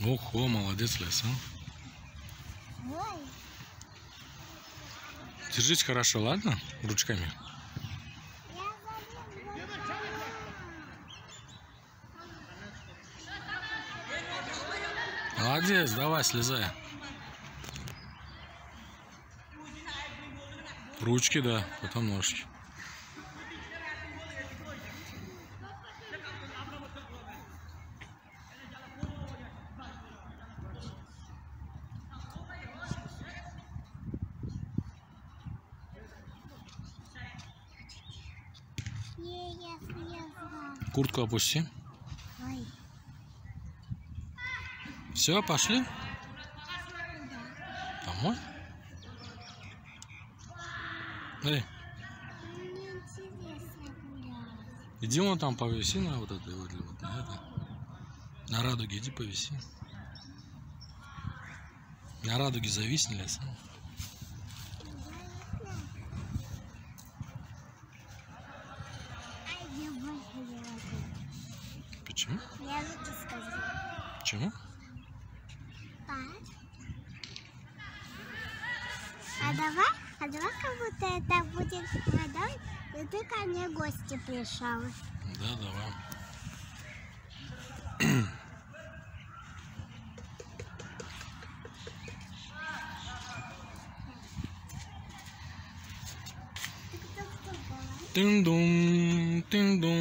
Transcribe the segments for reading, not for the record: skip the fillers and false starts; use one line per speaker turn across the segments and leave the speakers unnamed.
Ого, молодец, Леса. Держись хорошо, ладно? Ручками. Молодец, давай, слезай. Ручки, да, потом ножки. Куртку опусти. Все, пошли? Домой? Эй. Иди вон там повиси на вот это, вот на это. На радуге иди повиси. На радуге зависни, Леса. Почему?
Я лучше скажу.
Почему?
А давай как будто это будет водой, и ты ко мне в гости пришел.
Да, давай. Тын-дум, тын-дум.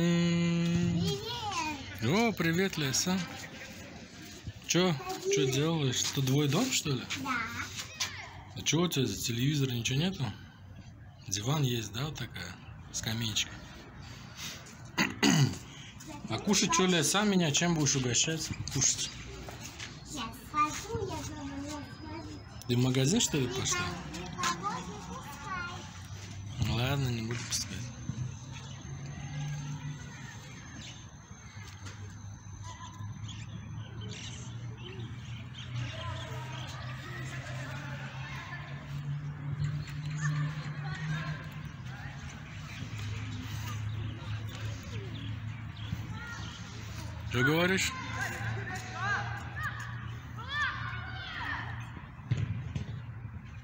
Привет!
О, привет, Леса. Чё делаешь? Тут твой дом, что ли?
Да.
А чё у тебя за телевизор, ничего нету? Диван есть, да, вот такая скамеечка. А кушать что, Леса, меня чем будешь угощать? Кушать?
Я схожу, я говорю,
Ты в магазин, что ли, пошла?
никого не пускай.
Ладно, не буду пускать. Что говоришь?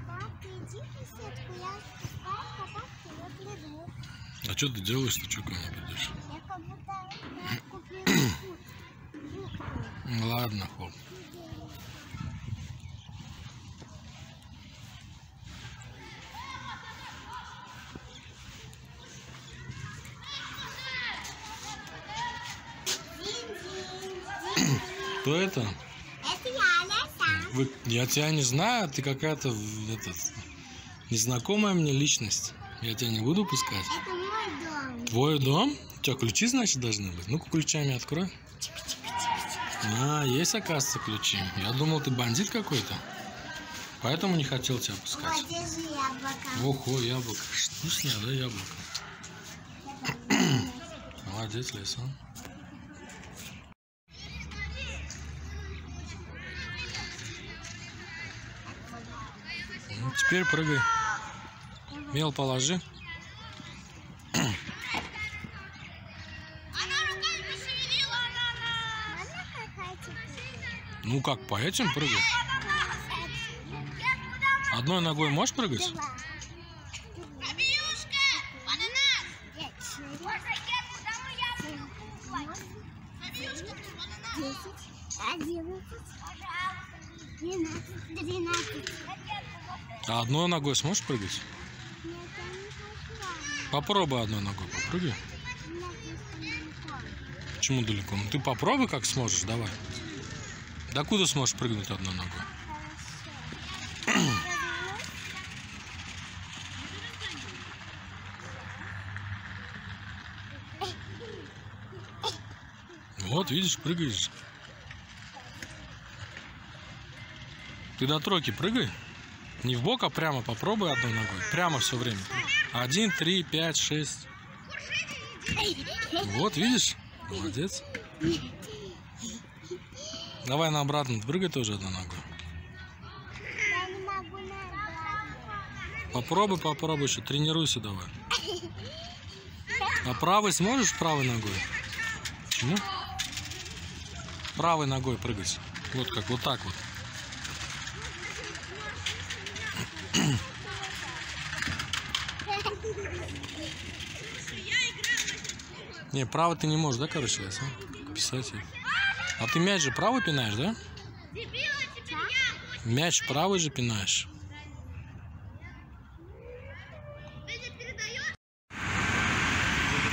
Пап, иди в беседку, я спускаю, потом к тебе приду.
А что ты делаешь? Ты что ко мне придешь?
Я как будто купила фрукты.
Ладно, хоп. Кто это?
Это я, Леса.
Я тебя не знаю, ты какая-то незнакомая мне личность. Я тебя не буду пускать.
Это мой дом.
Твой дом? У тебя ключи, значит, должны быть? Ну-ка, ключами открой. А, есть, оказывается, ключи. Я думал, ты бандит какой-то. Поэтому не хотел тебя пускать.
Вот, держи яблоко.
Ого, яблоко. Вкусное, да, яблоко? Молодец, Леса. Ну, теперь прыгай. Мел положи. Ну как, по этим прыгать? Одной ногой можешь прыгать? А одной ногой сможешь прыгать? Попробуй одной ногой, попрыгай. Почему далеко? Ну ты попробуй, как сможешь, давай. Докуда сможешь прыгнуть одной ногой? Вот, видишь, прыгаешь. Ты до тройки прыгай. Не в бок, а прямо попробуй одной ногой. Прямо все время. 1, 3, 5, 6. Вот, видишь? Молодец. Давай на обратно прыгай тоже одной ногой.
Я не могу
Попробуй еще. Тренируйся давай. А правой сможешь правой ногой? Почему? Правой ногой прыгать. Вот как, вот так вот. Не, право ты не можешь, да, короче, сейчас, а? Писать. А ты мяч же правый пинаешь, да? Мяч правый же пинаешь.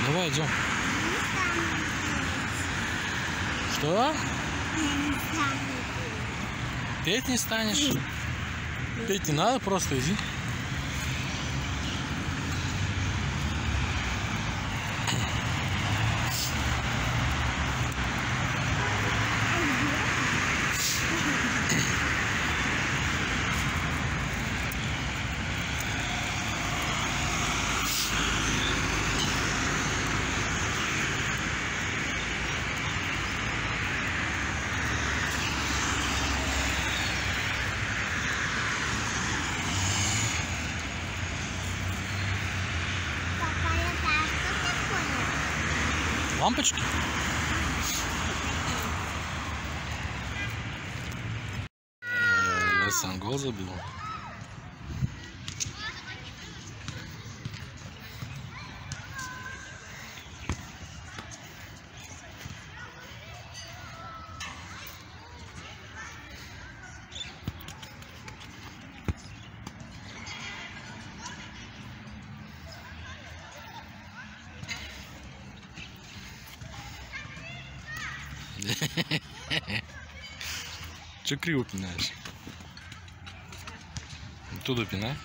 Давай, идем. Что? Петь не станешь? Петь не надо, просто иди. Лампочки? Я сам гол забил. Че криво пинаешь? Оттуда пинай.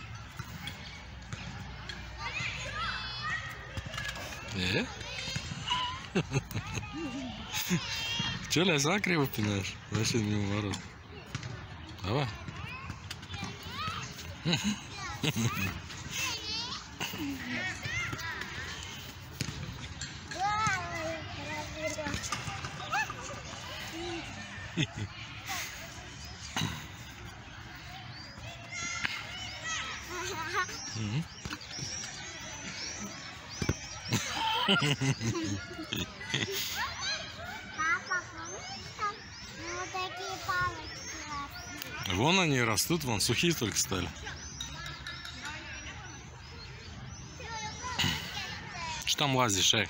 Че, Ляса, криво пинаешь? Вообще мимо ворот. Давай.
Папа, помнишь, там вот такие палочки растут?
Вон они растут, вон сухие только стали. Что там лазишь, эй?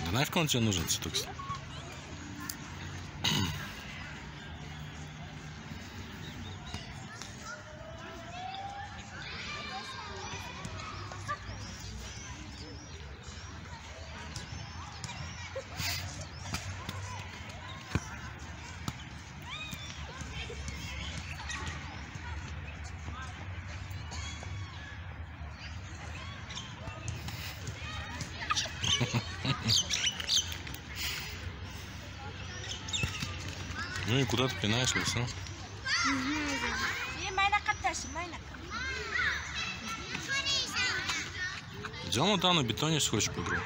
Да нафиг он тебе нужен, цветок? Ну и куда ты пинаешь, Ляса? Идем вот там на бетоне, если хочешь, поиграть.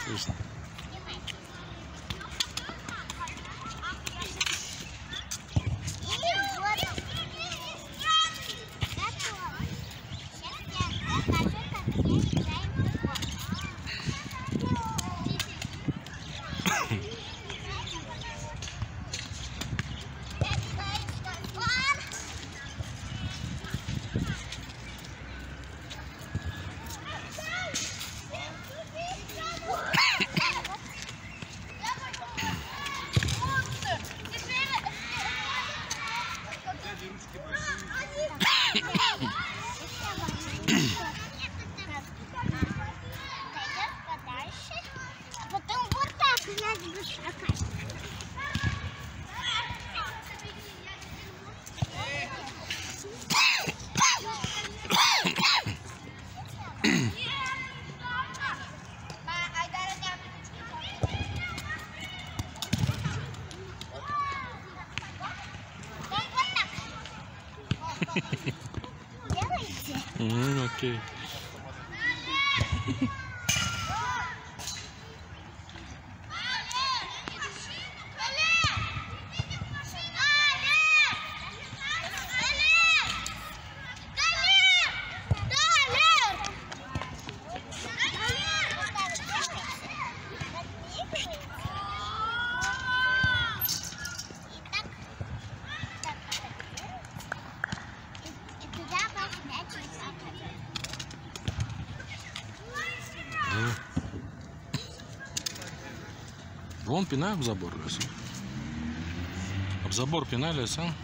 Вкусно.
И вот
Окей. Вон пинай об забор, Леся. Об забор пинай, Леся.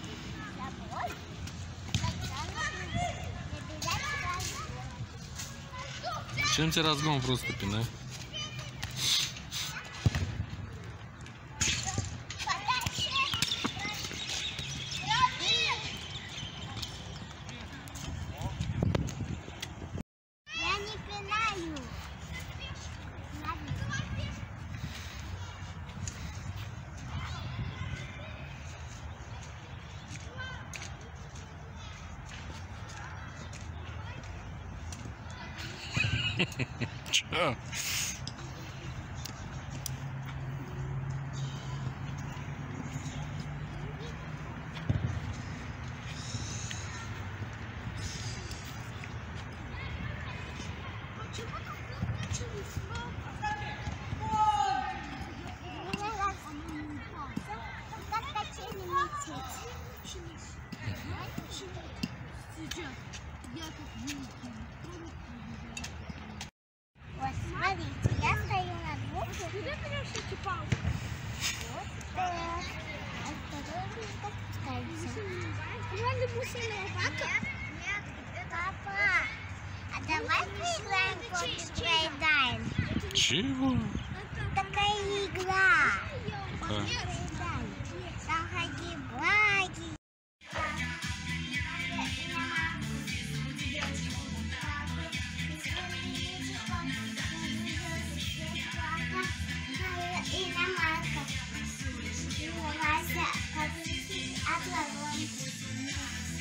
Чем тебе разгон, просто пинай.
Я не пинаю.
Чё?
Вот, смотрите, я стою на двух. Вот так. А второй вот спускается. Папа, а давай поиграем Скайдайн?
Чего?
Такая игра.
Да.
Там хаги-баги.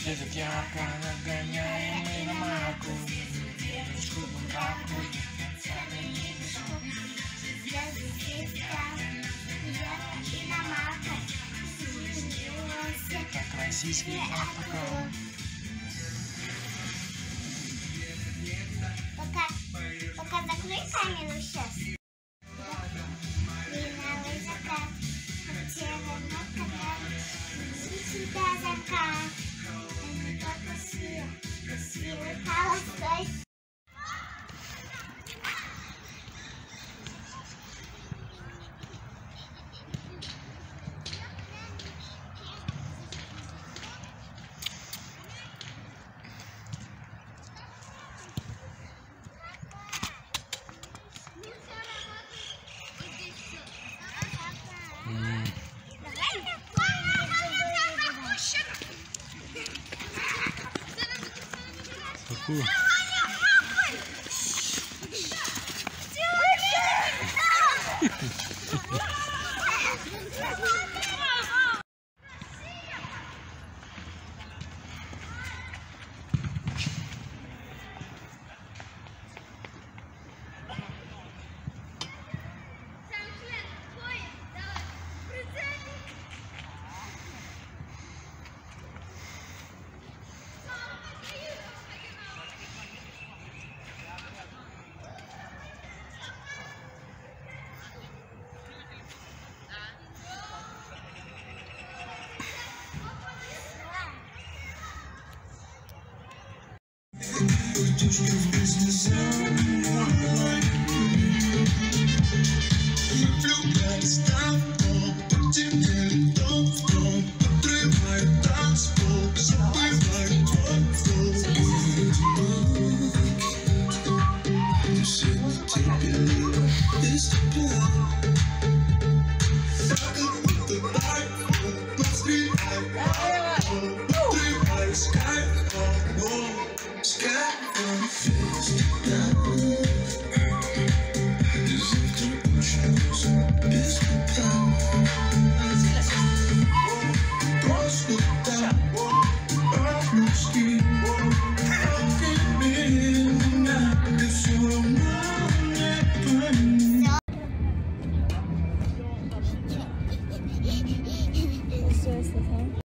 Едет ярко, нагоняем иномарку. Девочку бунтарку. Как российский автокол.
Пока закрой камеру сейчас. Линовый закат, хотела накатать, всегда закат. Не только свет, красивый холостой.
Какую?
Sky,